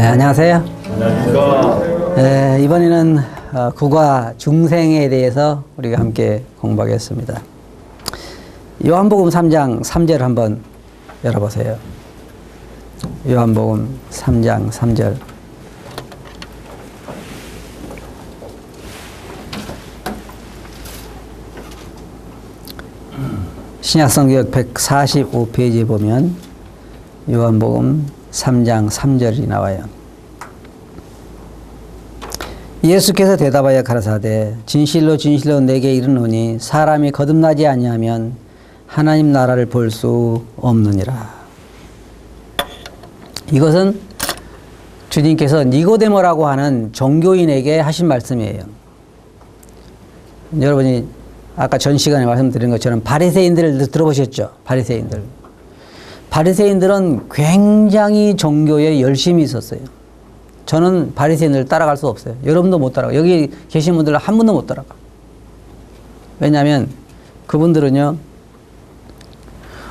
네, 안녕하세요. 안녕하십니까. 이번에는 국어 중생에 대해서 우리가 함께 공부하겠습니다. 요한복음 3장 3절 한번 열어보세요. 요한복음 3장 3절. 신약성경 145페이지에 보면 요한복음 3장 3절이 나와요. 예수께서 대답하여 가라사대 진실로 진실로 내게 이르노니 사람이 거듭나지 아니하면 하나님 나라를 볼 수 없느니라. 이것은 주님께서 니고데모라고 하는 종교인에게 하신 말씀이에요. 여러분이 아까 전 시간에 말씀드린 것처럼 바리새인들을 들어보셨죠? 바리새인들은 굉장히 종교에 열심히 있었어요. 저는 바리새인들을 따라갈 수 없어요. 여러분도 못 따라가. 여기 계신 분들 한 분도 못 따라가. 왜냐하면 그분들은요,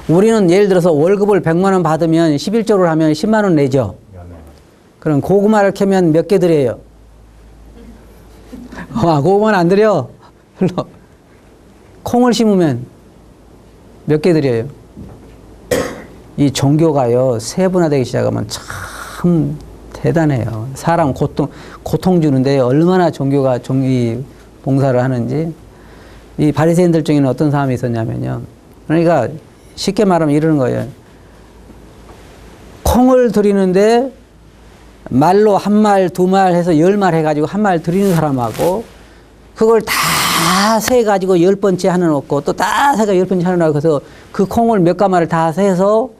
우리는 예를 들어서 월급을 100만 원 받으면 11조를 하면 10만 원 내죠. 그럼 고구마를 캐면 몇 개 드려요? 고구마는 안 드려. 별로. 콩을 심으면 몇 개 드려요? 이 종교가요, 세분화되기 시작하면 참 대단해요. 사람 고통 주는데 얼마나 종교가 봉사를 하는지. 이 바리새인들 중에는 어떤 사람이 있었냐면요. 그러니까 쉽게 말하면 이러는 거예요. 콩을 드리는데 말로 한 말, 두 말 해서 10말 해가지고 한 말 드리는 사람하고 그걸 다 세가지고 10번째 하나 놓고 또 다 세가 10번째 하나 놓고 그래서 그 콩을 몇 가마를 다 세서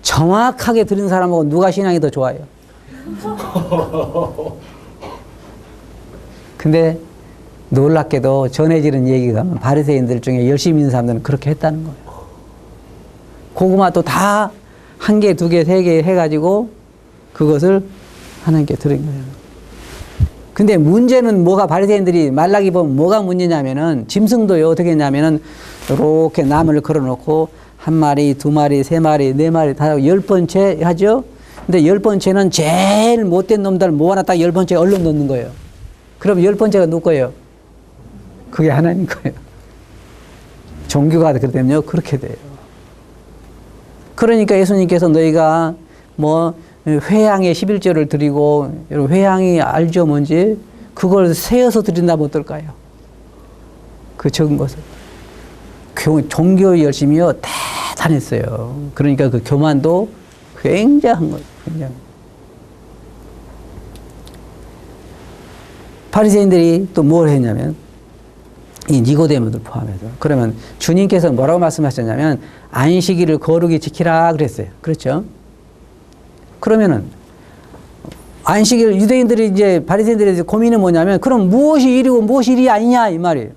정확하게 드리는 사람하고 누가 신앙이 더 좋아요? 근데 놀랍게도 전해지는 얘기가 바리새인들 중에 열심히 있는 사람들은 그렇게 했다는 거예요. 고구마도 다 한 개, 두 개, 세 개 해가지고 그것을 하나님께 드린 거예요. 근데 문제는 뭐가 바리새인들이 말라기 보면 뭐가 문제냐면은 짐승도요 어떻게 했냐면은 이렇게 나무를 걸어놓고 한 마리, 두 마리, 세 마리, 네 마리 다 10번째 하죠. 근데 10번째는 제일 못된 놈들 모아놨 딱 10번째 얼른 넣는 거예요. 그럼 10번째가 누구 거예요? 그게 하나님 거예요. 종교가 그러면요 그렇게 돼요. 그러니까 예수님께서 너희가 뭐 회향에 11조를 드리고, 회향이 알죠 뭔지? 그걸 세어서 드린다면 어떨까요? 그 적은 것을. 종교 열심히요 대단했어요. 그러니까 그 교만도 굉장한 거예요. 굉장히. 바리새인들이 또 뭘 했냐면 이 니고데모들 포함해서 그러면 주님께서 뭐라고 말씀하셨냐면 안식일을 거룩히 지키라 그랬어요. 그렇죠? 그러면은 안식일 유대인들이 이제 바리새인들이 고민은 뭐냐면 그럼 무엇이 일이고 무엇이 일이 아니냐 이 말이에요.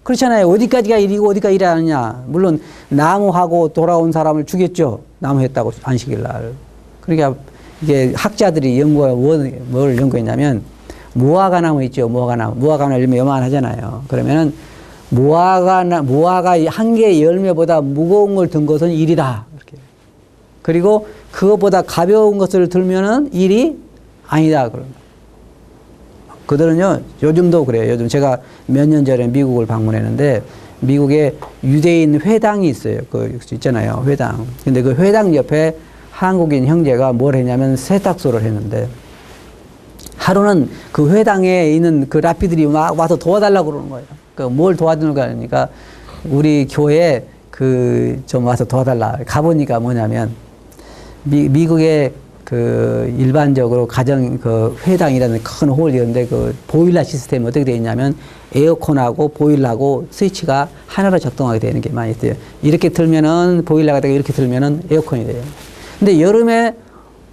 그렇잖아요. 어디까지가 일이고 어디가 일이 아니냐. 물론 나무하고 돌아온 사람을 죽였죠. 나무했다고 안식일 날. 그러니까 이게 학자들이 뭘 연구했냐면 무화과 나무 있죠. 무화과 나무 열매 요만하잖아요. 그러면은 무화과 한 개 열매보다 무거운 걸 든 것은 일이다. 이렇게. 그리고 그것보다 가벼운 것을 들면은 일이 아니다. 그런 거. 그들은요, 요즘도 그래요. 요즘 제가 몇 년 전에 미국을 방문했는데, 미국에 유대인 회당이 있어요. 그, 있잖아요. 회당. 근데 그 회당 옆에 한국인 형제가 뭘 했냐면 세탁소를 했는데, 하루는 그 회당에 있는 그 라피들이 막 와서 도와달라고 그러는 거예요. 그 뭘 도와주는 거 하니까, 우리 교회 좀 와서 도와달라. 가보니까 뭐냐면, 미국의 그 일반적으로 그 회당이라는 큰 홀이었는데 그 보일러 시스템이 어떻게 되어 있냐면 에어컨하고 보일러하고 스위치가 하나로 작동하게 되는 게 많이 있어요. 이렇게 틀면은 보일러가 되고 이렇게 틀면은 에어컨이 돼요. 근데 여름에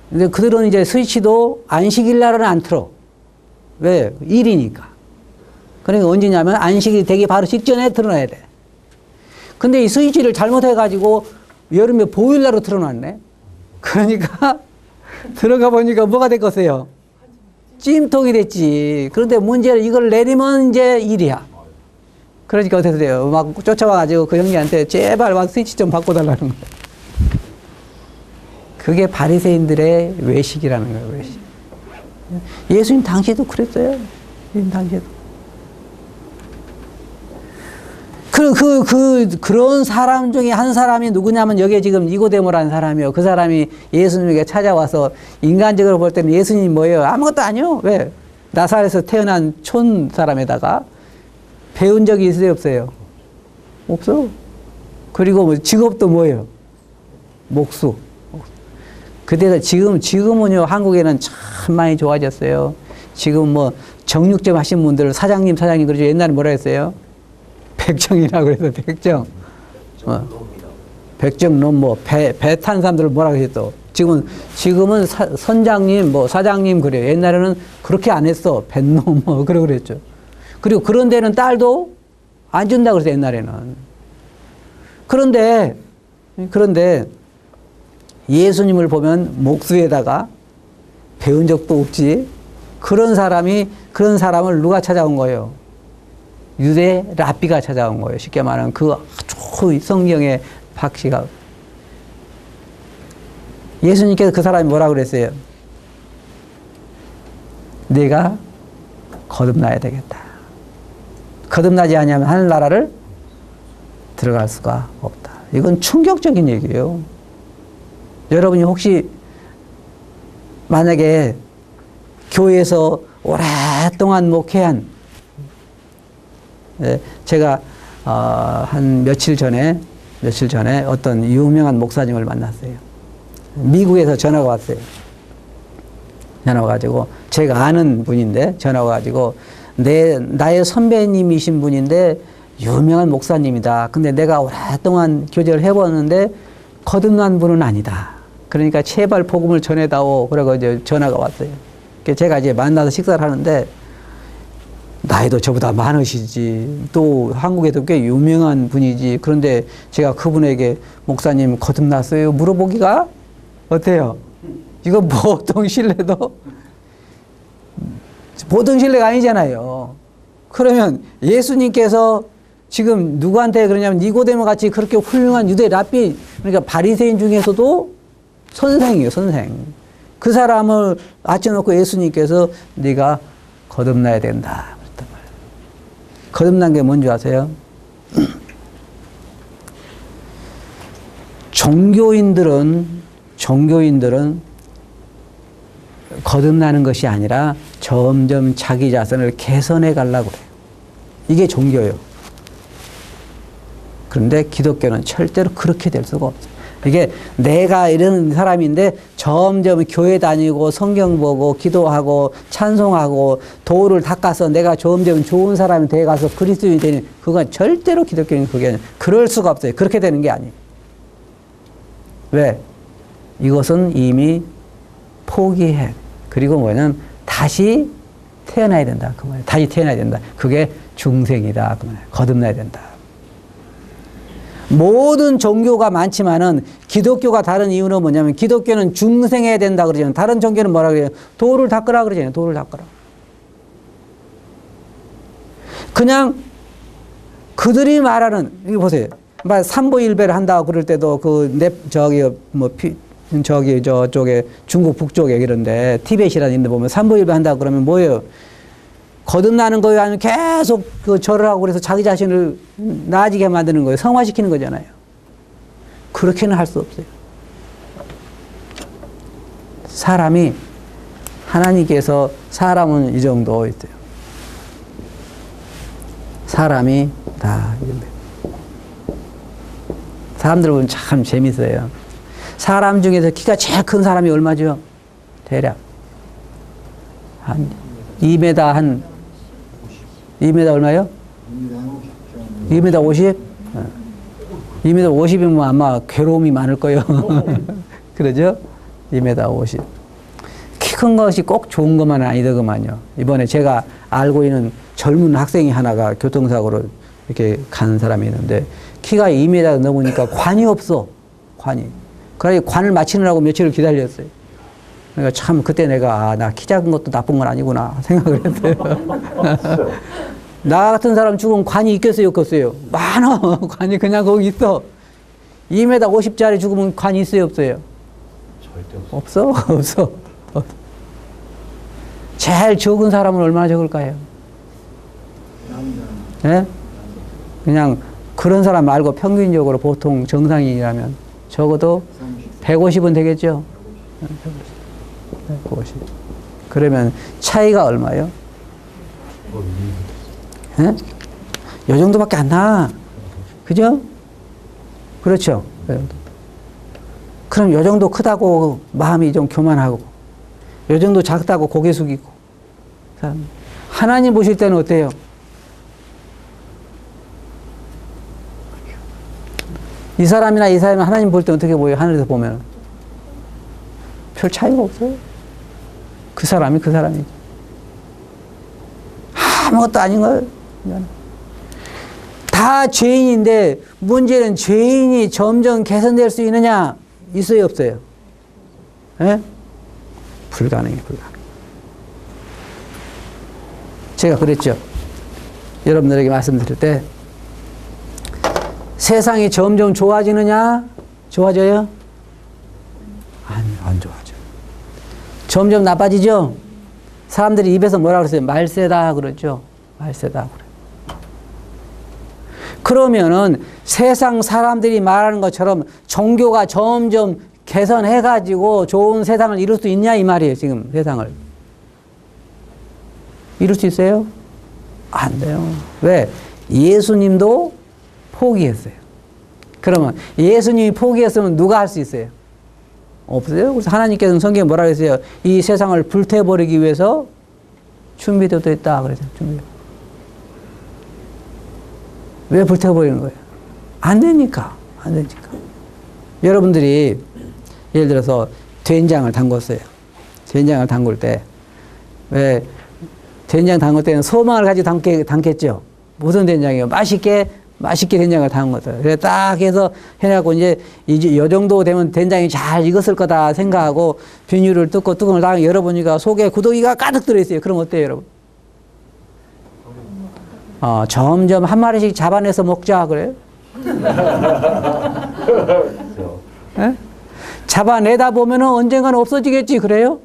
근데 그들은 이제 스위치도 안식일 날은 안 틀어. 왜? 일이니까. 그러니까 언제냐면 안식일 되기 바로 직전에 틀어놔야 돼. 근데 이 스위치를 잘못해가지고 여름에 보일러로 틀어놨네. 그러니까 들어가 보니까 뭐가 됐겠어요? 찜통이 됐지. 그런데 문제는 이걸 내리면 이제 일이야. 그러니까 어떻게 돼요? 막 쫓아와가지고 그 형님한테 제발 막 스위치 좀 바꿔달라는 거예요. 그게 바리새인들의 외식이라는 거예요. 외식. 예수님 당시에도 그랬어요. 예수님 당시에도. 그런 사람 중에 한 사람이 누구냐면 여기에 지금 니고데모라는 사람이요. 그 사람이 예수님에게 찾아와서 인간적으로 볼 때는 예수님이 뭐예요? 아무것도 아니요. 왜? 나사렛에서 태어난 촌 사람에다가 배운 적이 있어요? 없어요? 없어. 그리고 뭐 직업도 뭐예요? 목수. 그때서 지금은요, 한국에는 참 많이 좋아졌어요. 지금 뭐 정육점 하신 분들 사장님 그러죠. 옛날에 뭐라 했어요? 백정이라고 그래서 백정. 백정놈 뭐 배 탄 사람들을 뭐라고 했어. 지금은 선장님 뭐 사장님 그래요. 옛날에는 그렇게 안 했어. 뱃놈 뭐 그러고 그랬죠. 그리고 그런 데는 딸도 안 준다 그랬어 옛날에는. 그런데 예수님을 보면 목수에다가 배운 적도 없지. 그런 사람을 누가 찾아온 거예요? 유대 랍비가 찾아온 거예요. 쉽게 말하면 그 아주 성경의 박씨가. 예수님께서 그 사람이 뭐라고 그랬어요? 네가 거듭나야 되겠다. 거듭나지 않으면 하늘나라를 들어갈 수가 없다. 이건 충격적인 얘기예요. 여러분이 혹시 만약에 교회에서 오랫동안 목회한, 제가 한 며칠 전에 어떤 유명한 목사님을 만났어요. 미국에서 전화가 왔어요. 전화가 와가지고 제가 아는 분인데 전화가 와가지고 나의 선배님이신 분인데 유명한 목사님이다. 근데 내가 오랫동안 교제를 해봤는데 거듭난 분은 아니다. 그러니까 제발 복음을 전해다오. 그러고 이제 전화가 왔어요. 제가 이제 만나서 식사를 하는데 나이도 저보다 많으시지. 또 한국에도 꽤 유명한 분이지. 그런데 제가 그분에게 목사님 거듭났어요? 물어보기가 어때요? 이거 보통 신뢰가 아니잖아요. 그러면 예수님께서 지금 누구한테 그러냐면 니고데모 같이 그렇게 훌륭한 유대 랍비, 그러니까 바리새인 중에서도 선생이에요, 선생. 그 사람을 앉혀놓고 예수님께서 네가 거듭나야 된다. 그랬단 말이에요. 거듭난 게 뭔지 아세요? 종교인들은 거듭나는 것이 아니라 점점 자기 자신을 개선해 가려고 그래요. 이게 종교예요. 그런데 기독교는 절대로 그렇게 될 수가 없어요. 이게 내가 이런 사람인데 점점 교회 다니고 성경 보고 기도하고 찬송하고 도를 닦아서 내가 점점 좋은 사람이 돼가서 그리스도인이 되는, 그건 절대로 기독교는 그게 아니에요. 그럴 수가 없어요. 그렇게 되는 게 아니에요. 왜? 이것은 이미 포기해. 그리고 뭐냐면 다시 태어나야 된다. 그 말이에요. 다시 태어나야 된다. 그게 중생이다. 그 말이에요. 거듭나야 된다. 모든 종교가 많지만은 기독교가 다른 이유는 뭐냐면 기독교는 중생해야 된다 그러잖아요. 다른 종교는 뭐라 그래요? 도를 닦으라 그러잖아요. 도를 닦으라. 그냥 그들이 말하는, 이거 보세요. 삼보일배를 한다고 그럴 때도 저쪽에 중국 북쪽에 이런데 티벳이라는 데 보면 삼보일배 한다고 그러면 뭐예요? 거듭나는 거예요? 아니면 계속 절을 하고 그래서 자기 자신을 나아지게 만드는 거예요? 성화시키는 거잖아요. 그렇게는 할 수 없어요. 하나님께서 사람은 이 정도 있어요. 사람이 다 이런데. 사람들 보면 참 재밌어요. 사람 중에서 키가 제일 큰 사람이 얼마죠? 대략 한 2m 얼마요? 2m 50? 2m 50이면 아마 괴로움이 많을 거예요. 그러죠? 2m 50. 키 큰 것이 꼭 좋은 것만은 아니더구만요. 이번에 제가 알고 있는 젊은 학생이 하나가 교통사고로 이렇게 간 사람이 있는데 키가 2m 넘으니까 관이 없어. 관이. 그래서 관을 맞추느라고 며칠을 기다렸어요. 그러니까 참 그때 내가 나 키 작은 것도 나쁜 건 아니구나 생각을 했어요. 나 같은 사람 죽으면 관이 있겠어요, 없겠어요? 많아. 관이 그냥 거기 있어. 2m 50짜리 죽으면 관이 있어요, 없어요? 절대 없어. 없어. 제일 적은 사람은 얼마나 적을까요? 예? 그냥 그런 사람 말고 평균적으로 보통 정상인이라면 적어도 150은 되겠죠? 150. 그러면 차이가 얼마요? 예? 요 정도밖에 안 나. 그죠? 그렇죠? 그럼 요 정도 크다고 마음이 좀 교만하고, 요 정도 작다고 고개 숙이고. 하나님 보실 때는 어때요? 이 사람이나 이 사람이 하나님 볼 때 어떻게 보여요? 하늘에서 보면. 별 차이가 없어요. 그 사람이 그 사람이지. 아무것도 아닌 거예요. 다 죄인인데 문제는 죄인이 점점 개선될 수 있느냐? 있어요, 없어요? 예? 불가능해, 불가능. 제가 그랬죠. 여러분들에게 말씀드릴 때 세상이 점점 좋아지느냐? 좋아져요? 안 좋아져. 점점 나빠지죠? 사람들이 입에서 뭐라 그랬어요? 말세다 그러죠? 말세다 그래. 그러면은 세상 사람들이 말하는 것처럼 종교가 점점 개선해가지고 좋은 세상을 이룰 수 있냐 이 말이에요. 지금 세상을. 이룰 수 있어요? 안 돼요. 왜? 예수님도 포기했어요. 그러면 예수님이 포기했으면 누가 할 수 있어요? 없어요. 그래서 하나님께서는 성경에 뭐라 그랬어요? 이 세상을 불태워버리기 위해서 준비되어 있다 그랬어요. 준비. 왜 불태워버리는 거예요? 안 되니까. 안 되니까. 여러분들이 예를 들어서 된장을 담궜어요. 된장을 담글 때 왜 된장 담글 때는 소망을 가지고 담겠죠. 무슨 된장이요? 맛있게 된장을 담궜어요. 그래서 딱 해서 해갖고 이제 이 정도 되면 된장이 잘 익었을 거다 생각하고 비닐을 뜯고 뚜껑을 딱 열어보니까 속에 구더기가 가득 들어있어요. 그럼 어때요, 여러분? 점점 한 마리씩 잡아내서 먹자 그래요? 네? 잡아내다 보면은 언젠가는 없어지겠지 그래요?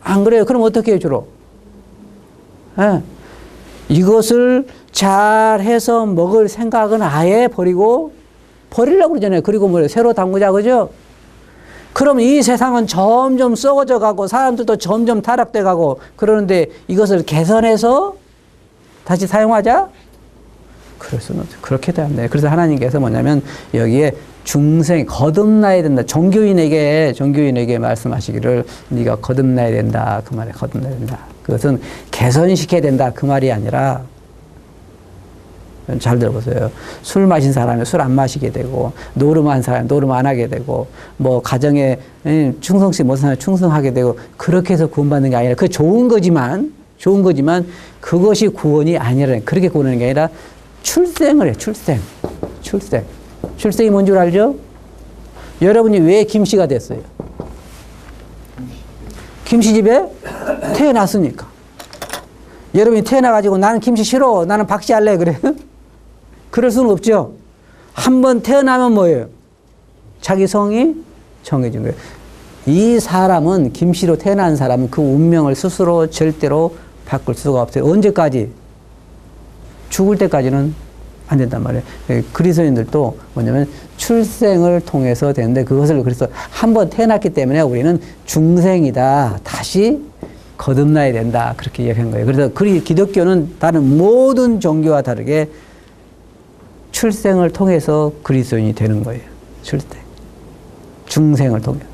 안 그래요? 그럼 어떻게 해요 주로? 네. 이것을 잘 해서 먹을 생각은 아예 버리려고 그러잖아요. 그리고 뭐예요? 새로 담그자 그죠? 그럼 이 세상은 점점 썩어져 가고 사람들도 점점 타락돼 가고 그러는데 이것을 개선해서 다시 사용하자? 그럴 수는 없죠. 그렇게 돼야 돼요. 그래서 하나님께서 뭐냐면 여기에 중생, 거듭나야 된다. 종교인에게 말씀하시기를 네가 거듭나야 된다. 그 말에 거듭나야 된다. 그것은 개선시켜야 된다. 그 말이 아니라 잘 들어보세요. 술 마신 사람이 술 안 마시게 되고 노름한 사람이 노름 안 하게 되고 뭐 가정에 충성심 못한 사람이 충성하게 되고 그렇게 해서 구원받는 게 아니라 그 좋은 거지만 그것이 구원이 아니라 그렇게 구원하는 게 아니라 출생을 해요. 출생이 뭔 줄 알죠? 여러분이 왜 김씨가 됐어요? 김씨 집에 태어났으니까. 여러분이 태어나가지고 나는 김씨 싫어. 나는 박씨 할래. 그래요? 그럴 수는 없죠. 한번 태어나면 뭐예요? 자기 성이 정해진 거예요. 이 사람은 김씨로 태어난 사람은 그 운명을 스스로 절대로 바꿀 수가 없어요. 언제까지? 죽을 때까지는 안 된단 말이에요. 그리스도인들도 뭐냐면 출생을 통해서 되는데 그것을 그래서 한번 태어났기 때문에 우리는 중생이다. 다시 거듭나야 된다. 그렇게 이야기한 거예요. 그래서 기독교는 다른 모든 종교와 다르게 출생을 통해서 그리스도인이 되는 거예요. 출생. 중생을 통해서.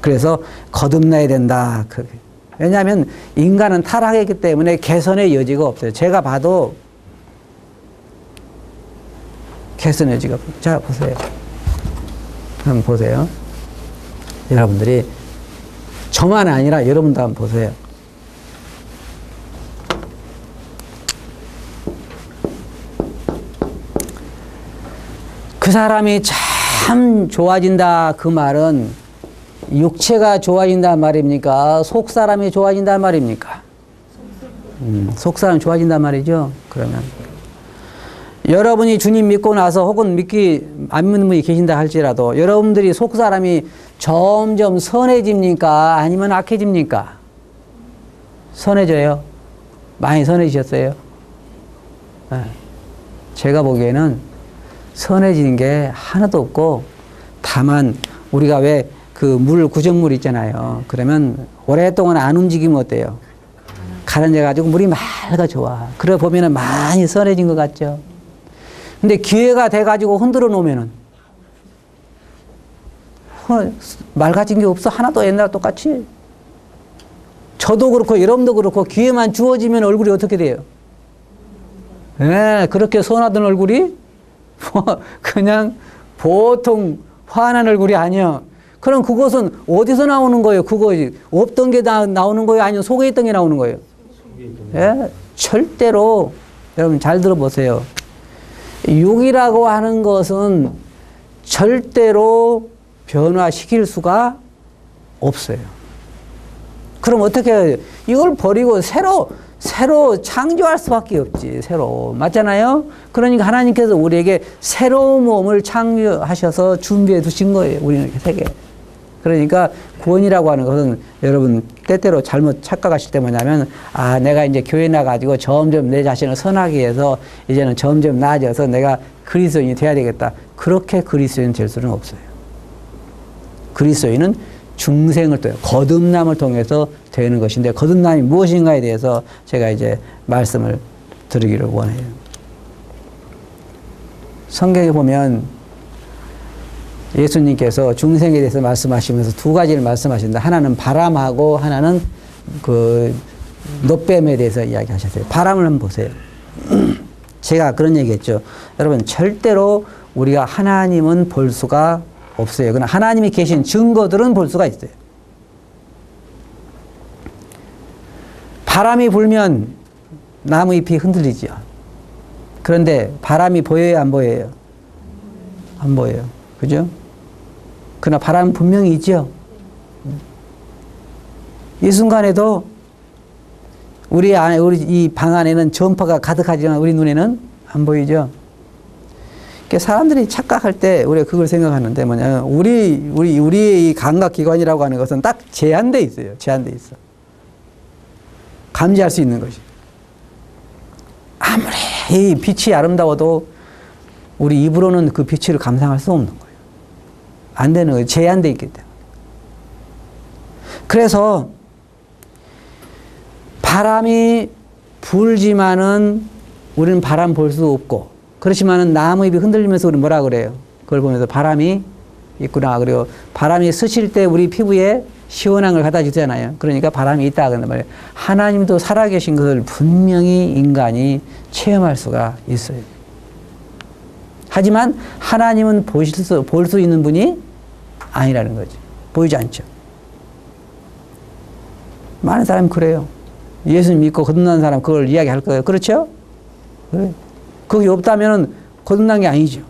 그래서 거듭나야 된다. 왜냐하면 인간은 타락했기 때문에 개선의 여지가 없어요. 제가 봐도 개선의 여지가 없어요. 자, 보세요. 한번 보세요. 여러분들이 저만 아니라 여러분도 한번 보세요. 그 사람이 참 좋아진다 그 말은 육체가 좋아진단 말입니까? 속 사람이 좋아진단 말입니까? 속 사람이 좋아진단 말이죠. 그러면 여러분이 주님 믿고 나서 혹은 안 믿는 분이 계신다 할지라도 여러분들이 속 사람이 점점 선해집니까? 아니면 악해집니까? 선해져요. 많이 선해지셨어요. 예. 제가 보기에는 선해지는 게 하나도 없고, 다만 우리가 왜 그 물, 구정물 있잖아요. 그러면 오랫동안 안 움직이면 어때요? 가라앉아가지고 물이 맑아 좋아. 그래 보면은 많이 선해진 것 같죠. 근데 기회가 돼가지고 흔들어 놓으면은 맑아진 게 없어. 하나도 옛날 똑같이. 저도 그렇고 여러분도 그렇고 기회만 주어지면 얼굴이 어떻게 돼요? 예, 그렇게 선하던 얼굴이 그냥 보통 환한 얼굴이 아니야. 그럼 그것은 어디서 나오는 거예요? 그거 없던 게 나오는 거예요? 아니면 속에 있던 게 나오는 거예요? 예? 절대로 여러분 잘 들어보세요. 육이라고 하는 것은 절대로 변화시킬 수가 없어요. 그럼 어떻게 해요? 이걸 버리고 새로 창조할 수밖에 없지. 새로. 맞잖아요? 그러니까 하나님께서 우리에게 새로운 몸을 창조하셔서 준비해 두신 거예요. 우리는 세계. 그러니까 구원이라고 하는 것은 여러분 때때로 잘못 착각하실 때 뭐냐면, 아, 내가 이제 교회 나가지고 점점 내 자신을 선하게 해서 이제는 점점 나아져서 내가 그리스도인이 돼야 되겠다. 그렇게 그리스도인 될 수는 없어요. 그리스도인은 중생을 통해 거듭남을 통해서 되는 것인데, 거듭남이 무엇인가에 대해서 제가 이제 말씀을 드리기를 원해요. 성경에 보면 예수님께서 중생에 대해서 말씀하시면서 두 가지를 말씀하신다. 하나는 바람하고 하나는 그 놋뱀에 대해서 이야기하셨어요. 바람을 한번 보세요. 제가 그런 얘기했죠. 여러분 절대로 우리가 하나님은 볼 수가 없어요. 그러나 하나님이 계신 증거들은 볼 수가 있어요. 바람이 불면 나무 잎이 흔들리죠. 그런데 바람이 보여요, 안 보여요? 안 보여요. 그죠? 그러나 바람은 분명히 있죠. 이 순간에도 우리 이 방 안에는 전파가 가득하지만 우리 눈에는 안 보이죠. 사람들이 착각할 때 우리가 그걸 생각하는데 뭐냐면 우리의 이 감각기관이라고 하는 것은 딱 제한돼 있어요. 제한돼 있어. 감지할 수 있는 것이. 아무리 이 빛이 아름다워도 우리 입으로는 그 빛을 감상할 수 없는 거예요. 안 되는 거예요. 제한돼 있기 때문에. 그래서 바람이 불지만은 우리는 바람 볼 수 없고, 그렇지만은 나무 잎이 흔들리면서 우리 뭐라 그래요? 그걸 보면서 바람이 있구나. 그리고 바람이 스칠 때 우리 피부에 시원한 걸 갖다 주잖아요. 그러니까 바람이 있다 그런 말이에요. 하나님도 살아계신 것을 분명히 인간이 체험할 수가 있어요. 하지만 하나님은 볼 수 있는 분이 아니라는 거지. 보이지 않죠. 많은 사람이 그래요. 예수 믿고 거듭난 사람 그걸 이야기할 거예요. 그렇죠? 그래. 그게 없다면 거듭난 게 아니죠.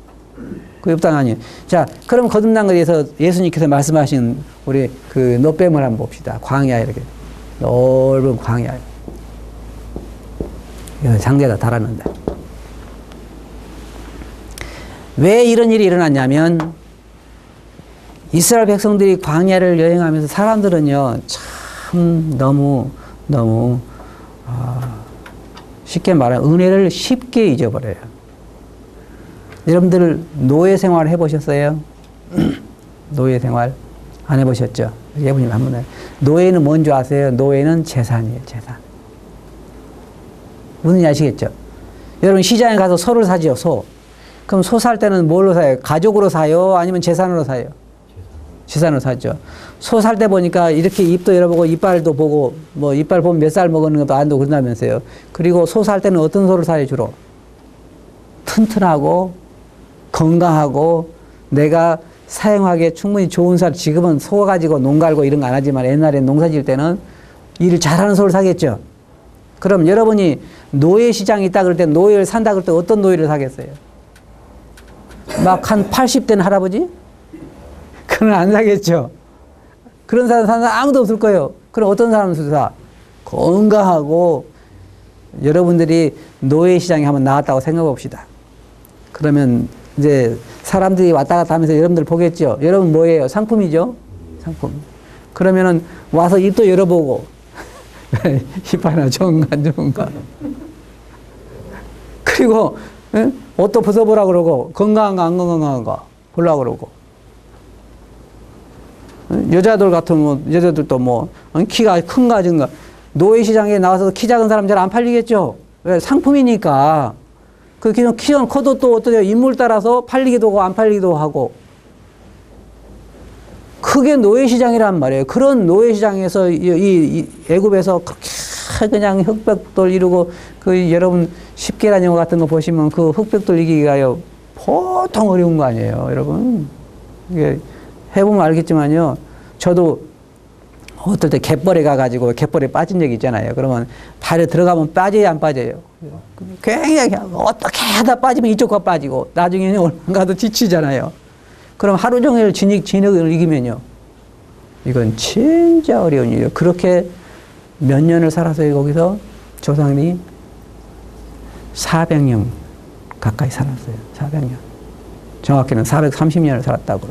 그게 없다는 아니에요. 자, 그럼 거듭난 것에 대해서 예수님께서 말씀하신 우리 그 놋뱀을 한번 봅시다. 광야 이렇게. 넓은 광야. 장대가 달았는데. 왜 이런 일이 일어났냐면, 이스라엘 백성들이 광야를 여행하면서 사람들은요, 참 너무 쉽게 말하면 은혜를 쉽게 잊어버려요. 여러분들 노예 생활 해보셨어요? 노예 생활 안 해보셨죠? 예부님 한번 해요. 노예는 뭔지 아세요? 노예는 재산이에요. 재산. 무슨 아시겠죠? 여러분 시장에 가서 소를 사죠. 소. 그럼 소 살 때는 뭘로 사요? 가족으로 사요? 아니면 재산으로 사요? 재산으로 사죠. 소 살 때 보니까 이렇게 입도 열어보고 이빨도 보고, 뭐 이빨 보면 몇 살 먹었는 것도 안도 그런다면서요. 그리고 소 살 때는 어떤 소를 사요? 주로 튼튼하고 건강하고 내가 사용하기에 충분히 좋은 살. 지금은 소 가지고 농 갈고 이런 거 안 하지만 옛날에 농사 지을 때는 일을 잘하는 소를 사겠죠. 그럼 여러분이 노예 시장이 있다 그럴 때, 노예를 산다 그럴 때 어떤 노예를 사겠어요? 막 한 80된 할아버지? 그건 안 사겠죠. 그런 사람 사는 사람 아무도 없을 거예요. 그럼 어떤 사람을 사? 건강하고. 여러분들이 노예 시장에 한번 나왔다고 생각해 봅시다. 그러면 이제 사람들이 왔다 갔다 하면서 여러분들 보겠죠. 여러분 뭐예요? 상품이죠? 상품. 그러면은 와서 입도 열어보고 이빨이나 좋은가 안 좋은가. 그리고 예? 옷도 벗어보라 그러고 건강한가 안 건강한가 보라 그러고. 여자들 같으면 여자들도 뭐 키가 큰가 작은가. 노예시장에 나와서 키 작은 사람 잘 안 팔리겠죠. 왜? 상품이니까. 그 키가 커도 또 어떠세요? 인물 따라서 팔리기도 하고 안 팔리기도 하고. 그게 노예시장이란 말이에요. 그런 노예시장에서 이 애굽에서 그렇게 그냥 흑백돌 이루고 그 여러분 십계란 영화 같은 거 보시면 그 흑백돌 이기기가요 보통 어려운 거 아니에요, 여러분. 이게 해보면 알겠지만요. 저도 어떨 때 갯벌에 가가지고 갯벌에 빠진 적이 있잖아요. 그러면 발에 들어가면 빠져요, 안 빠져요? 굉장히 어떻게 하다 빠지면 이쪽과 빠지고 나중에는 얼마 가도 지치잖아요. 그럼 하루 종일 진흙을 이기면요. 이건 진짜 어려운 일이에요. 그렇게 몇 년을 살았어요, 거기서? 조상님이 400년 가까이 살았어요. 400년. 정확히는 430년을 살았다고.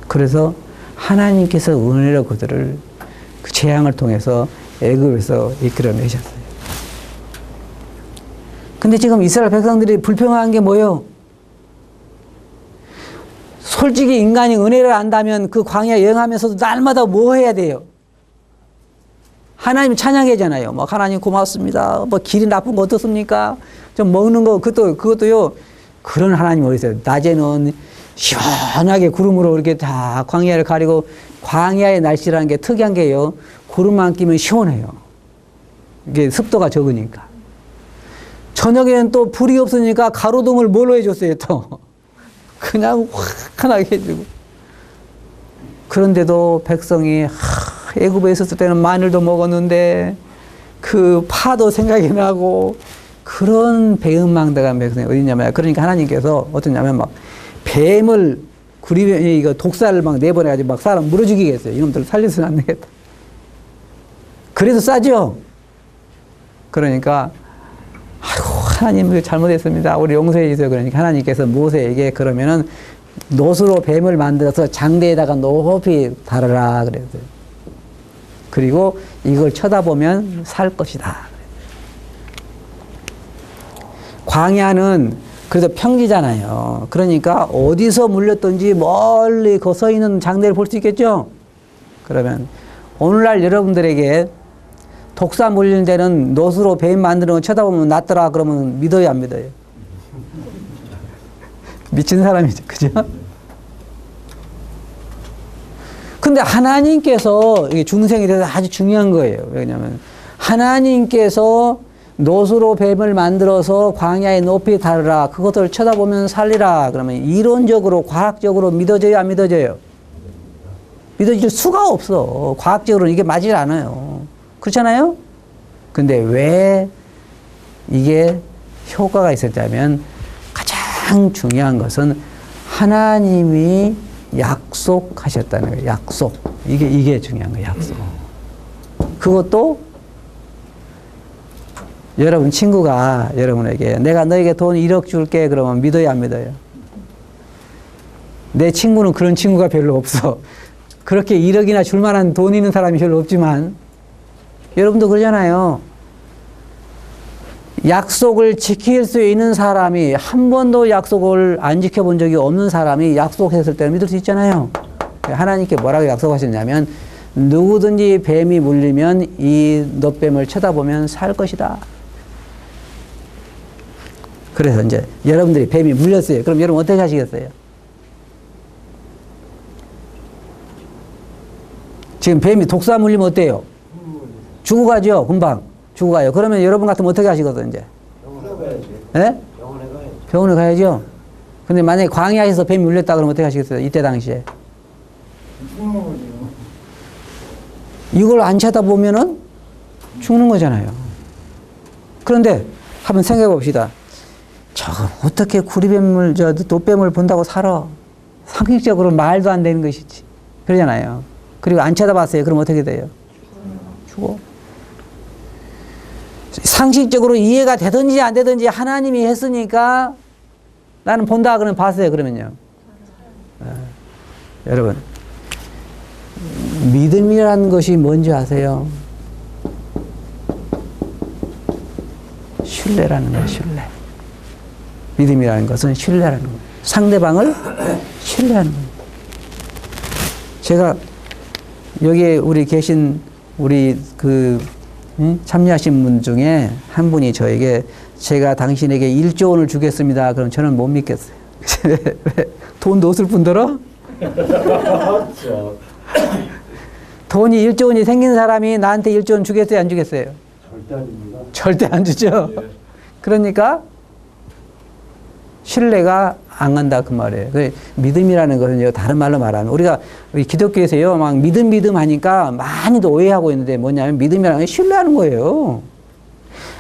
그래서 하나님께서 은혜로 그들을 그 재앙을 통해서 애굽에서 이끌어내셨어요. 근데 지금 이스라엘 백성들이 불평한 게 뭐예요? 솔직히 인간이 은혜를 안다면 그 광야 여행하면서도 날마다 뭐 해야 돼요? 하나님 찬양해잖아요. 뭐 하나님 고맙습니다. 뭐 길이 나쁜 거 어떻습니까? 좀 먹는 거 그것도요. 그런 하나님 어디 있어요? 낮에는 시원하게 구름으로 이렇게 다 광야를 가리고 광야의 날씨라는 게 특이한 게요. 구름만 끼면 시원해요. 이게 습도가 적으니까. 저녁에는 또 불이 없으니까 가로등을 뭘로 해줬어요, 또? 그냥 환하게 해주고. 그런데도 백성이 애굽에 있었을 때는 마늘도 먹었는데 그 파도 생각이 나고 그런 배은망덕한 백성이 어딨냐면 그러니까 하나님께서 어떠냐면 막 뱀을 이거 독살을 막 내보내가지고 막 사람 물어 죽이겠어요. 이놈들 살려서는 안 되겠다. 그래도 싸죠? 그러니까 아이고 하나님 잘못했습니다. 우리 용서해 주세요. 그러니까 하나님께서 모세에게 그러면은 놋으로 뱀을 만들어서 장대에다가 높이 달아라 그랬어요. 그리고 이걸 쳐다보면 살 것이다. 광야는 그래도 평지잖아요. 그러니까 어디서 물렸든지 멀리 그 서 있는 장대를 볼 수 있겠죠? 그러면 오늘날 여러분들에게 독사 물리는 데는 놋으로 뱀 만드는 거 쳐다보면 낫더라 그러면 믿어요, 안 믿어요? 미친 사람이죠. 그죠? 근데 하나님께서 이게 중생에 대해서 아주 중요한 거예요. 왜냐면 하나님께서 놋으로 뱀을 만들어서 광야에 높이 달으라. 그것을 쳐다보면 살리라. 그러면 이론적으로 과학적으로 믿어져요, 안 믿어져요? 믿어질 수가 없어. 과학적으로는 이게 맞지 않아요. 그렇잖아요? 근데 왜 이게 효과가 있었냐면 가장 중요한 것은 하나님이 약속하셨다는 거예요. 약속. 이게 중요한 거예요. 약속. 그것도 여러분 친구가 여러분에게 내가 너에게 돈 1억 줄게 그러면 믿어요, 안 믿어요? 내 친구는 그런 친구가 별로 없어. 그렇게 1억이나 줄 만한 돈 있는 사람이 별로 없지만 여러분도 그러잖아요. 약속을 지킬 수 있는 사람이 한 번도 약속을 안 지켜본 적이 없는 사람이 약속했을 때는 믿을 수 있잖아요. 하나님께 뭐라고 약속하셨냐면 누구든지 뱀이 물리면 이 놋뱀을 쳐다보면 살 것이다. 그래서 이제 여러분들이 뱀이 물렸어요. 그럼 여러분 어떻게 하시겠어요? 지금 뱀이 독사 물리면 어때요? 죽어가죠, 금방. 죽어가요. 그러면 여러분 같으면 어떻게 하시거든, 이제? 병원에 가야지. 예? 병원에 가야지. 병원에 가야죠. 근데 만약에 광야에서 뱀이 물렸다 그러면 어떻게 하시겠어요? 이때 당시에. 이걸 안 쳐다보면은 죽는 거잖아요. 그런데 한번 생각해 봅시다. 저거 어떻게 구리뱀을, 돛뱀을 본다고 살아? 상식적으로 말도 안 되는 것이지. 그러잖아요. 그리고 안 쳐다봤어요. 그럼 어떻게 돼요? 죽어. 상식적으로 이해가 되든지 안 되든지 하나님이 했으니까 나는 본다 그러면 봤어요. 그러면요. 여러분 믿음이라는 것이 뭔지 아세요? 신뢰라는 거예요. 신뢰. 믿음이라는 것은 신뢰라는 거예요. 상대방을 신뢰하는 거예요. 제가 여기에 우리 계신 우리 참여하신 분 중에 한 분이 저에게 제가 당신에게 1조 원을 주겠습니다. 그럼 저는 못 믿겠어요. 왜? 돈도 없을 뿐더러 돈이 1조 원이 생긴 사람이 나한테 1조 원 주겠어요? 안 주겠어요? 절대 아닙니다. 절대 안 주죠. 예. 그러니까 신뢰가 안 간다 그 말이에요. 믿음이라는 것은요, 다른 말로 말하면 우리 기독교에서요 막 믿음 하니까 많이도 오해하고 있는데 뭐냐면 믿음이라는 건 신뢰하는 거예요.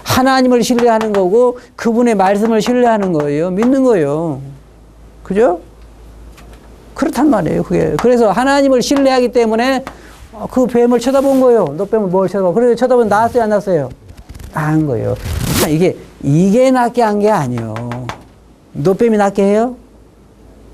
하나님을 신뢰하는 거고 그분의 말씀을 신뢰하는 거예요. 믿는 거예요. 그죠? 그렇단 말이에요. 그게 그래서 하나님을 신뢰하기 때문에 그 뱀을 쳐다본 거예요. 노뱀을 뭘 쳐다봐? 그래서 쳐다보면 나왔어요, 안 나왔어요? 나은 거예요. 이게 낫게 한 게 아니요. 노뱀이 낫게 해요?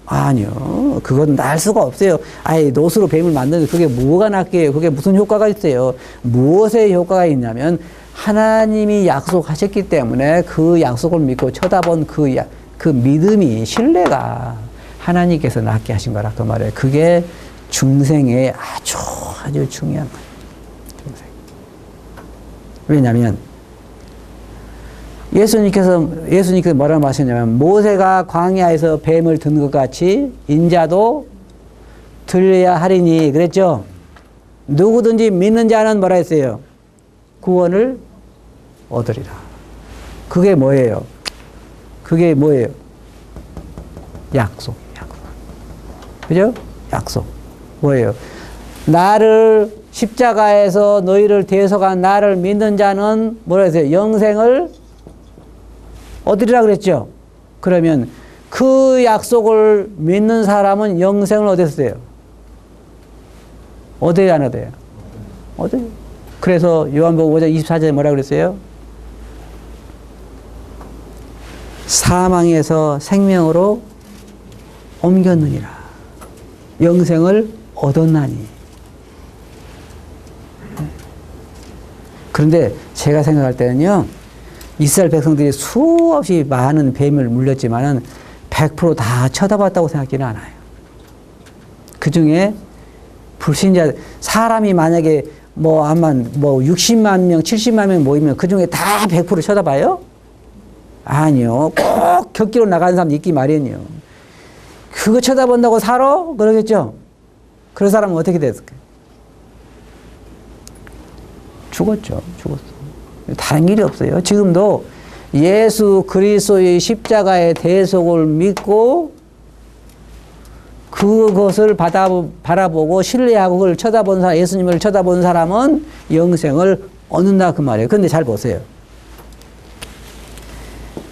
아니요. 그건 날 수가 없어요. 아예 노스로 뱀을 만드는데 그게 뭐가 낫게 해요? 그게 무슨 효과가 있어요? 무엇에 효과가 있냐면 하나님이 약속하셨기 때문에 그 약속을 믿고 쳐다본 그 믿음이, 신뢰가 하나님께서 낫게 하신 거라 그 말이에요. 그게 중생의 아주 중요한 거예요. 중생. 왜냐하면 예수님께서 뭐라고 하셨냐면 모세가 광야에서 뱀을 든 것 같이 인자도 들려야 하리니 그랬죠. 누구든지 믿는 자는 뭐라 했어요? 구원을 얻으리라. 그게 뭐예요? 그게 뭐예요? 약속. 그죠? 약속. 뭐예요? 나를 십자가에서 너희를 대속한 나를 믿는 자는 뭐라 했어요? 영생을 얻으리라 그랬죠? 그러면 그 약속을 믿는 사람은 영생을 얻었어요. 얻어야 안 얻어요? 얻어요. 그래서 요한복음 5장 24절에 뭐라 그랬어요? 사망에서 생명으로 옮겼느니라. 영생을 얻었나니. 그런데 제가 생각할 때는요, 이스라엘 백성들이 수없이 많은 뱀을 물렸지만은 100% 다 쳐다봤다고 생각하지는 않아요. 그 중에 불신자, 사람이 만약에 아마 60만 명, 70만 명 모이면 그 중에 다 100% 쳐다봐요? 아니요. 꼭 격기로 나가는 사람 있기 마련이요. 그거 쳐다본다고 살아? 그러겠죠? 그런 사람은 어떻게 됐을까요? 죽었죠. 죽었어. 다른 일이 없어요. 지금도 예수 그리스도의 십자가의 대속을 믿고 그것을 바라보고 신뢰하고 그걸 쳐다본 사람, 예수님을 쳐다본 사람은 영생을 얻는다 그 말이에요. 그런데 잘 보세요.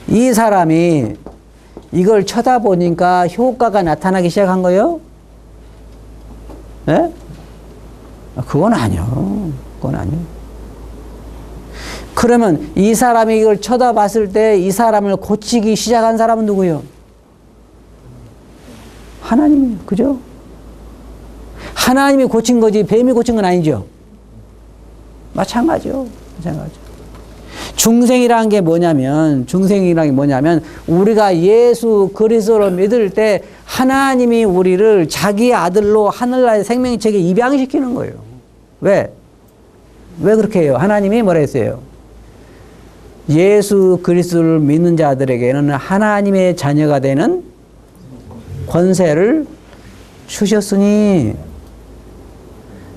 이 사람이 이걸 쳐다보니까 효과가 나타나기 시작한 거예요? 네? 그건 아니요. 그건 아니요. 그러면 이 사람이 이걸 쳐다봤을 때 이 사람을 고치기 시작한 사람은 누구예요? 하나님이에요. 그죠? 하나님이 고친 거지 뱀이 고친 건 아니죠. 마찬가지요. 중생이라는 게 뭐냐면 우리가 예수 그리스도를 믿을 때 하나님이 우리를 자기 아들로 하늘나라의 생명책에 입양시키는 거예요. 왜 그렇게 해요? 하나님이 뭐라 했어요? 예수 그리스도를 믿는 자들에게는 하나님의 자녀가 되는 권세를 주셨으니.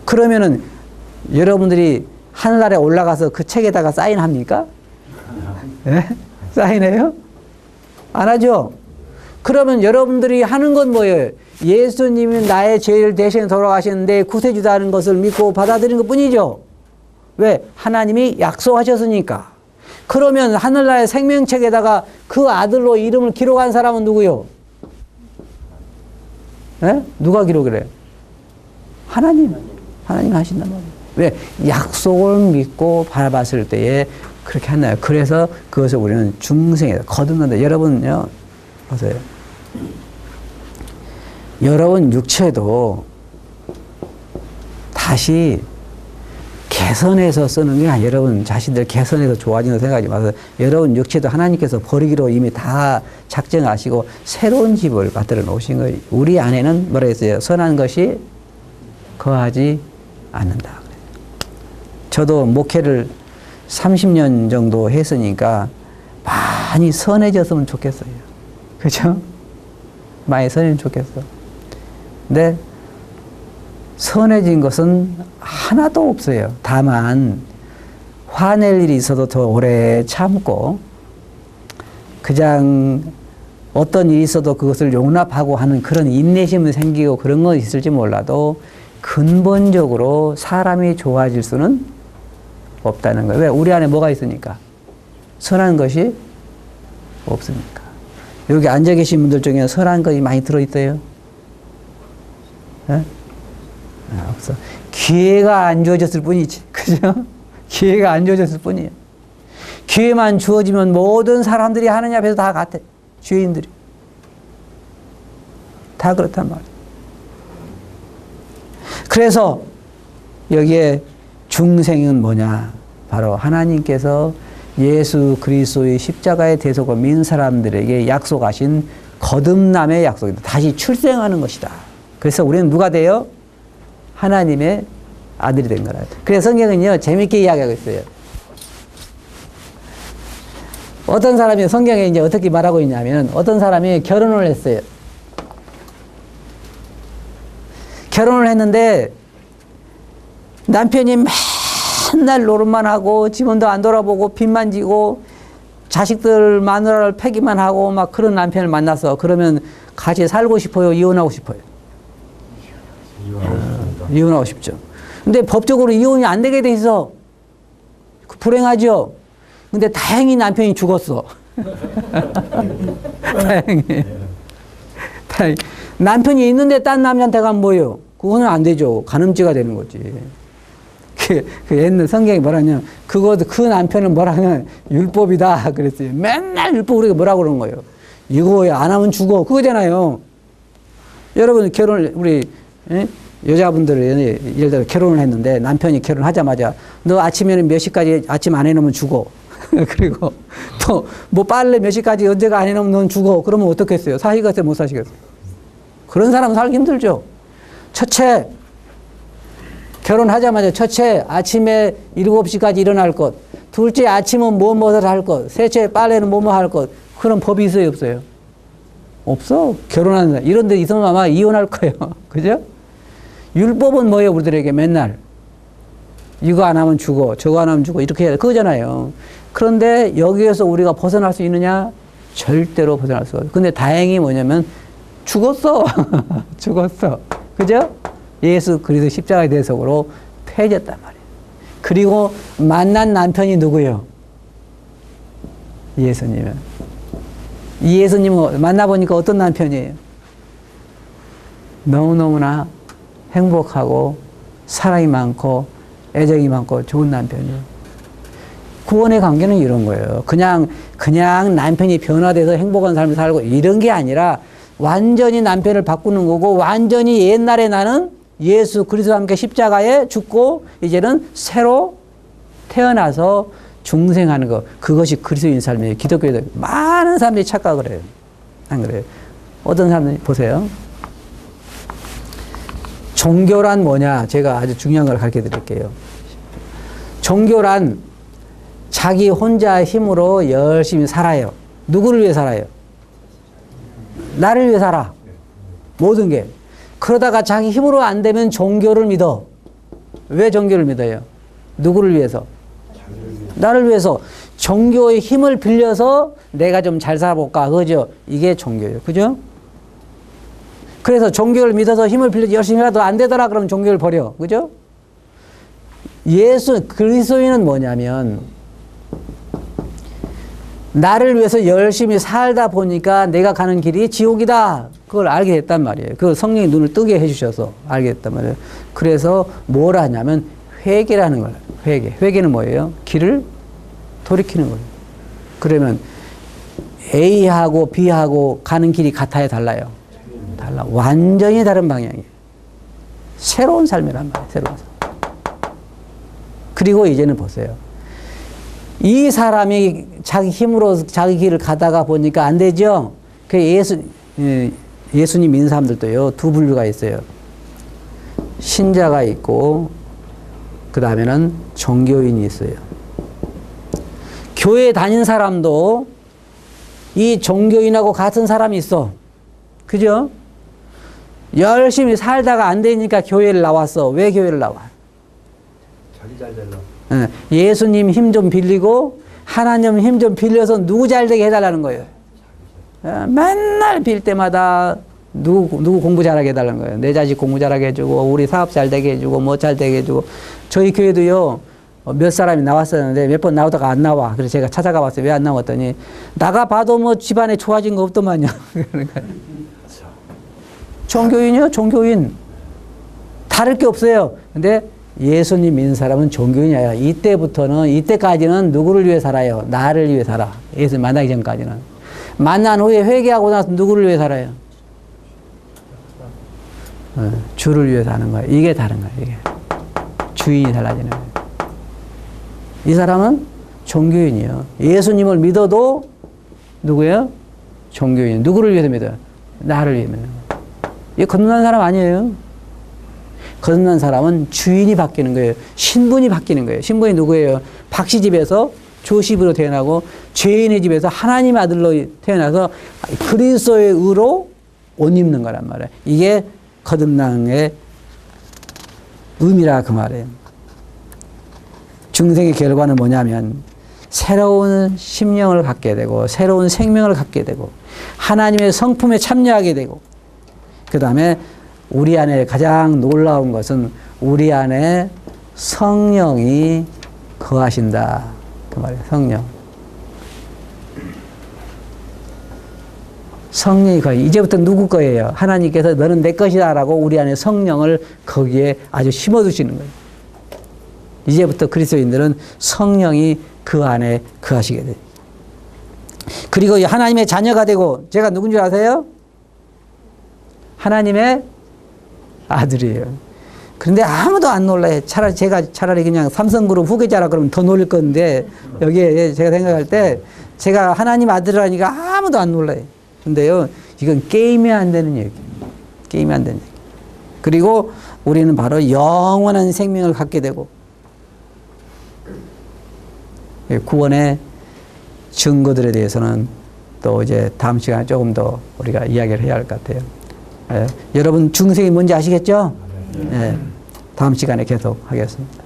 그러면은 여러분들이 하늘나라에 올라가서 그 책에다가 사인합니까? 네? 사인해요? 안 하죠? 그러면 여러분들이 하는 건 뭐예요? 예수님이 나의 죄를 대신 돌아가셨는데 구세주다는 것을 믿고 받아들이는 것 뿐이죠. 왜? 하나님이 약속하셨으니까. 그러면 하늘나라의 생명책에다가 그 아들로 이름을 기록한 사람은 누구요? 네? 누가 기록을 해요? 하나님이 하신단 말이에요. 왜? 약속을 믿고 바라봤을 때에 그렇게 한다요. 그래서 그것을 우리는 중생이다. 거듭난다. 여러분요, 보세요. 여러분 육체도 다시 개선해서 쓰는 게 아니라 여러분 자신들 개선해서 좋아지는 생각하지 마세요. 여러분 육체도 하나님께서 버리기로 이미 다 작정하시고 새로운 집을 만들어 놓으신 거예요. 우리 안에는 뭐라 했어요? 선한 것이 거하지 않는다. 저도 목회를 30년 정도 했으니까 많이 선해졌으면 좋겠어요. 그죠? 많이 선해지면 좋겠어. 근데 선해진 것은 하나도 없어요. 다만 화낼 일이 있어도 더 오래 참고 그냥 어떤 일이 있어도 그것을 용납하고 하는 그런 인내심이 생기고 그런 건 있을지 몰라도 근본적으로 사람이 좋아질 수는 없다는 거예요. 왜? 우리 안에 뭐가 있으니까? 선한 것이 없으니까. 여기 앉아 계신 분들 중에 선한 것이 많이 들어있어요? 네? 없어. 기회가 안 주어졌을 뿐이지. 그죠? 기회가 안 주어졌을 뿐이에요. 기회만 주어지면 모든 사람들이 하느님 앞에서 다 같아. 죄인들이. 다 그렇단 말이에요. 그래서 여기에 중생은 뭐냐? 바로 하나님께서 예수 그리스도의 십자가의 대속을 믿는 사람들에게 약속하신 거듭남의 약속이다. 다시 출생하는 것이다. 그래서 우리는 누가 돼요? 하나님의 아들이 된 거라. 그래서 성경은요, 재밌게 이야기하고 있어요. 어떤 사람이 성경에 이제 어떻게 말하고 있냐면, 어떤 사람이 결혼을 했어요. 결혼을 했는데, 남편이 맨날 노릇만 하고, 집안도 안 돌아보고, 빚만 지고, 자식들 마누라를 패기만 하고, 막 그런 남편을 만나서, 그러면 같이 살고 싶어요? 이혼하고 싶어요? 이혼하고 싶죠. 근데 법적으로 이혼이 안 되게 돼 있어. 불행하죠? 근데 다행히 남편이 죽었어. 다행히. 남편이 있는데 딴 남자한테 가면 뭐예요? 그거는 안 되죠. 간음죄가 되는 거지. 그 옛날 성경이 뭐라냐면, 그 남편은 뭐라면 율법이다. 그랬어요. 맨날 율법 우리가 뭐라고 그러는 거예요? 이거 안 하면 죽어. 그거잖아요. 여러분, 우리, 여자분들, 예를 들어 결혼을 했는데 남편이 결혼하자마자 너 아침에는 몇 시까지 아침 안 해놓으면 죽어. 그리고 또 뭐 빨래 몇 시까지 언제가 안 해놓으면 넌 죽어. 그러면 어떻겠어요? 사시겠어요? 못 사시겠어요? 그런 사람은 살기 힘들죠. 첫째, 결혼하자마자 첫째, 아침에 7시까지 일어날 것. 둘째, 아침은 뭐를 할 것. 셋째, 빨래는 뭐뭐 할 것. 그런 법이 있어요? 없어요? 없어. 결혼하는 사람. 이런 데 있으면 아마 이혼할 거예요. 그죠? 율법은 뭐예요? 우리들에게 맨날. 이거 안 하면 죽어. 저거 안 하면 죽어. 이렇게 해야 돼. 그거잖아요. 그런데 여기에서 우리가 벗어날 수 있느냐? 절대로 벗어날 수 없어요. 근데 다행히 뭐냐면 죽었어. 죽었어. 그죠? 예수 그리스도 십자가의 대속으로 폐해졌단 말이에요. 그리고 만난 남편이 누구예요? 예수님은. 이 예수님을 만나보니까 어떤 남편이에요? 너무너무나 행복하고 사랑이 많고 애정이 많고 좋은 남편이에요. 구원의 관계는 이런 거예요. 그냥 남편이 변화돼서 행복한 삶을 살고 이런 게 아니라 완전히 남편을 바꾸는 거고 완전히 옛날에 나는 예수 그리스도와 함께 십자가에 죽고 이제는 새로 태어나서 중생하는 것. 그것이 그리스도인 삶이에요. 기독교에 많은 사람들이 착각을 해요. 안 그래요? 어떤 사람들이 보세요. 종교란 뭐냐? 제가 아주 중요한 걸 가르쳐 드릴게요. 종교란 자기 혼자 힘으로 열심히 살아요. 누구를 위해 살아요? 나를 위해 살아. 모든 게. 그러다가 자기 힘으로 안 되면 종교를 믿어. 왜 종교를 믿어요? 누구를 위해서? 나를 위해서. 종교의 힘을 빌려서 내가 좀 잘 살아볼까. 그죠? 이게 종교예요. 그죠? 그래서 종교를 믿어서 힘을 빌려서 열심히 해도 안 되더라 그러면 종교를 버려. 그죠? 예수 그리스도인은 뭐냐면 나를 위해서 열심히 살다 보니까 내가 가는 길이 지옥이다. 그걸 알게 됐단 말이에요. 그 성령이 눈을 뜨게 해주셔서 알게 됐단 말이에요. 그래서 뭘 하냐면 회개라는 거예요. 회개. 회개는 뭐예요? 길을 돌이키는 거예요. 그러면 A하고 B하고 가는 길이 같아요? 달라요? 달라. 완전히 다른 방향이에요. 새로운 삶이란 말이에요. 새로운 삶. 그리고 이제는 보세요. 이 사람이 자기 힘으로 자기 길을 가다가 보니까 안 되죠? 그 예수님 믿는 사람들도요, 두 분류가 있어요. 신자가 있고, 그 다음에는 종교인이 있어요. 교회 다닌 사람도 이 종교인하고 같은 사람이 있어. 그죠? 열심히 살다가 안 되니까 교회를 나왔어. 왜 교회를 나와? 자기 잘 되려. 예수님 힘 좀 빌리고 하나님 힘 좀 빌려서 누구 잘 되게 해달라는 거예요. 맨날 빌 때마다 누구 공부 잘하게 해달라는 거예요. 내 자식 공부 잘하게 해주고 우리 사업 잘 되게 해주고 뭐 잘 되게 해주고. 저희 교회도요 몇 사람이 나왔었는데 몇 번 나오다가 안 나와. 그래서 제가 찾아가 봤어요. 왜 안 나왔더니 나가 봐도 뭐 집안에 좋아진 거 없더만요. 그러니까 종교인이요, 종교인. 다를 게 없어요. 근데 예수님 믿는 사람은 종교인이야. 이때까지는 누구를 위해 살아요? 나를 위해 살아. 예수님 만나기 전까지는. 만난 후에 회개하고 나서 누구를 위해 살아요? 주를 위해 사는 거예요. 이게 다른 거예요. 이게. 주인이 달라지는 거예요. 이 사람은 종교인이에요. 예수님을 믿어도 누구예요? 종교인. 누구를 위해서 믿어요? 나를 위해 믿는 거예요. 이게 거듭난 사람 아니에요. 거듭난 사람은 주인이 바뀌는 거예요. 신분이 바뀌는 거예요. 신분이 누구예요? 박씨 집에서 조씨부로 태어나고 죄인의 집에서 하나님의 아들로 태어나서 그리스도의 의로 옷 입는 거란 말이에요. 이게 거듭남의 의미라 그 말이에요. 중생의 결과는 뭐냐면 새로운 심령을 갖게 되고 새로운 생명을 갖게 되고 하나님의 성품에 참여하게 되고 그 다음에 우리 안에 가장 놀라운 것은 우리 안에 성령이 거하신다. 그 말이에요. 성령. 성령이 거의 이제부터 누구 거예요? 하나님께서 너는 내 것이다 라고 우리 안에 성령을 거기에 아주 심어두시는 거예요. 이제부터 그리스도인들은 성령이 그 안에 거하시게 돼요. 그리고 하나님의 자녀가 되고 제가 누군 줄 아세요? 하나님의 아들이에요. 그런데 아무도 안 놀라요. 차라리 그냥 삼성그룹 후계자라 그러면 더 놀릴 건데 여기에 제가 생각할 때 제가 하나님 아들이라니까 아무도 안 놀라요. 근데요, 이건 게임이 안 되는 얘기예요. 게임이 안 되는 얘기. 그리고 우리는 바로 영원한 생명을 갖게 되고 구원의 증거들에 대해서는 또 이제 다음 시간에 조금 더 우리가 이야기를 해야 할 것 같아요. 여러분 중생이 뭔지 아시겠죠? 다음 시간에 계속 하겠습니다.